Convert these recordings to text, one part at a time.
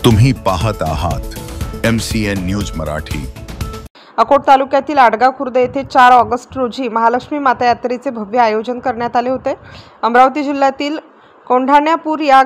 तुम्ही पाहत आहात MCN न्यूज मराठी। अकोट तालुक्यातील आडगाव खुर्द येथे 4 ऑगस्ट रोजी महालक्ष्मी माता यात्रेचे भव्य आयोजन करण्यात आले होते। अमरावती जिल्ह्यातील कौंढाण्यापूर या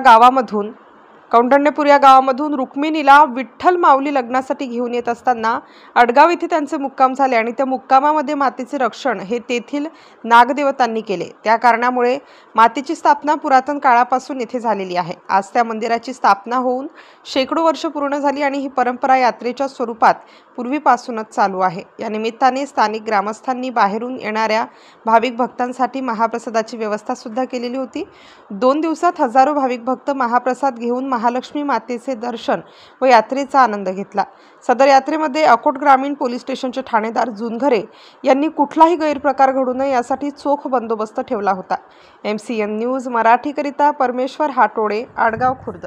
गावामधून रुक्मिणीला विठ्ठल माऊली लग्नासाठी घेऊन येत असताना आडगाव येथे त्यांचे मुक्काम झाले आणि त्या मुक्कामामध्ये मातेचे रक्षण हे तेथील नागदेवतांनी केले। त्या कारणामुळे मातेची स्थापना पुरातन काळापासून येथे झालेली आहे। आज त्या मंदिराची स्थापना होऊन शेकडो वर्ष पूर्ण झाली आणि ही परंपरा यात्रेच्या स्वरूपात पूर्वीपासूनच चालू आहे। या निमित्ताने स्थानिक ग्रामस्थांनी बाहेरून येणाऱ्या भाविक भक्तांसाठी महाप्रसादाची व्यवस्था सुद्धा केलेली होती। 2 दिवसात हजारो भाविक भक्त महाप्रसाद घेऊन महालक्ष्मी मातेचे दर्शन व यात्रेचा आनंद घेतला। सदर यात्रेमध्ये अकोट ग्रामीण पोलीस स्टेशनचे ठाणेदार जुनघरे यांनी कुठलाही गैरप्रकार घडू नये यासाठी चोख बंदोबस्त ठेवला होता। MCN न्यूज मराठी करिता परमेश्वर हाटोडे, आडगाव खुर्द।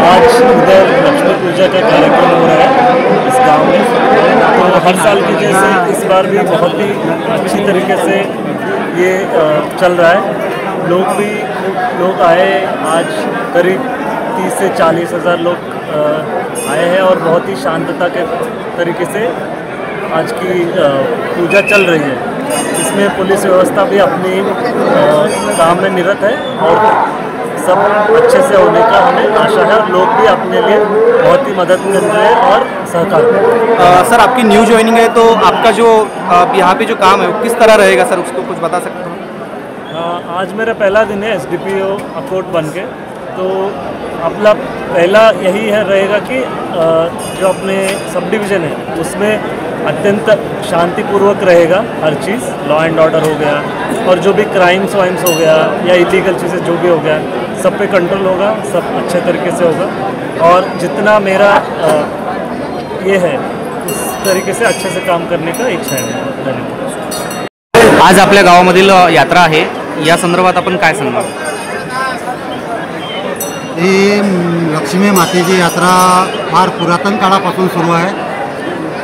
आज इधर लक्ष्मी पूजा का कार्यक्रम हो रहा है इस गांव में। तो हर साल की जैसे इस बार भी बहुत ही अच्छी तरीके से ये चल रहा है। लोग आए, आज करीब 30 से 40 हज़ार लोग आए हैं और बहुत ही शांतता के तरीके से आज की पूजा चल रही है। इसमें पुलिस व्यवस्था भी अपनी काम में निरत है और सब अच्छे से होने का हमें आशा है। लोग भी अपने लिए बहुत ही मदद कर रहे हैं और सहकार कर रहे हैं। सर, आपकी न्यू ज्वाइनिंग है तो आपका जो यहाँ पे जो काम है वो किस तरह रहेगा सर, उसको कुछ बता सकते हो? आज मेरा पहला दिन है SDPO अकोट बन के। तो अपना पहला यही है रहेगा कि जो अपने सब डिवीज़न है उसमें अत्यंत शांतिपूर्वक रहेगा हर चीज़। लॉ एंड ऑर्डर हो गया और जो भी क्राइम्स वाइम्स हो गया या इलीगल चीज़ें जो भी हो गया सब पे कंट्रोल होगा, सब अच्छे तरीके से होगा। और जितना मेरा ये है उस तरीके से अच्छे से काम करने का इच्छा है। धन्यवाद। आज आपल्या गावामधील यात्रा आहे, या संदर्भात आपण काय सांगणार? ही लक्ष्मी मातेची यात्रा फार पुरातन काळापासून सुरू आहे।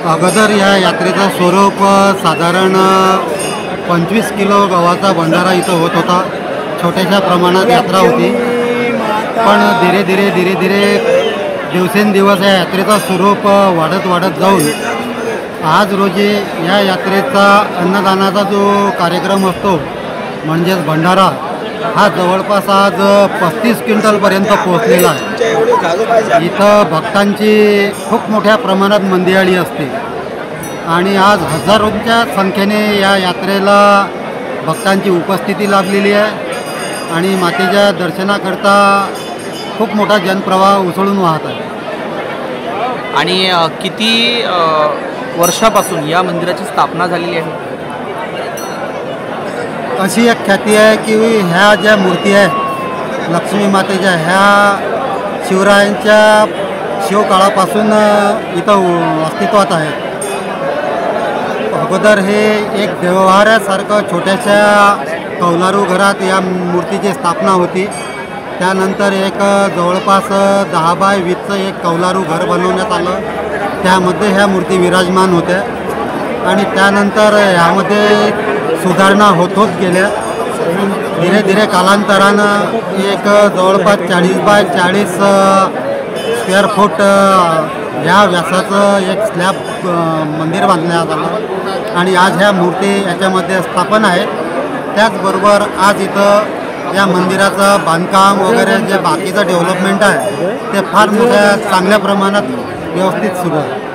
अगोदर या यात्रेचा स्वरूप साधारण 25 किलो गव्हाचा भंडारा इथं होत होता। छोट्याशा प्रमाणात यात्रा होती, पण धीरे धीरे दिवसेंदिवस या यात्रेचा स्वरूप वाढत जाऊन आज रोजी या यात्रेचा अन्नदानाचा जो कार्यक्रम असतो म्हणजेच भंडारा हा जवळपास आज 35 क्विंटलपर्यंत पोहोचलेला आहे। इथं भक्तांची खूप मोठ्या प्रमाणात मंदिराळी असते आणि आज हजारोंच्या संख्येने या यात्रेला भक्तांची उपस्थिती लाभलेली आहे आणि मातेच्या दर्शनाकरता खूप मोठा जनप्रवाह उसळून वाहत आहे। आणि किती वर्षापासून या मंदिराची स्थापना झालेली आहे? अशी एक ख्याती आहे की ह्या ज्या मूर्ती आहेत लक्ष्मी मातेच्या, ह्या शिवरायांच्या शिवकाळापासून इथं अस्तित्वात आहेत। अगोदर हे एक देव्हाऱ्यासारखं छोट्याशा कौलारू घरात या मूर्तीची स्थापना होती। त्यानंतर एक जवळपास 10 बाय 20चं एक कौलारू घर बनवण्यात आलं, त्यामध्ये ह्या मूर्ती विराजमान होत्या आणि त्यानंतर ह्यामध्ये सुधारणा होत गेल्या। धीरे कालांतरानं एक जवळपास 40 बाय 40 स्क्वेअर फूट ह्या व्यासाचं एक स्लॅब मंदिर बांधण्यात आलं आणि आज ह्या मूर्ती याच्यामध्ये स्थापन आहेत। त्याचबरोबर आज इथं या मंदिराचं बांधकाम वगैरे जे बाकीचं डेव्हलपमेंट आहे ते फार मोठ्या चांगल्या प्रमाणात व्यवस्थित सुरू आहे।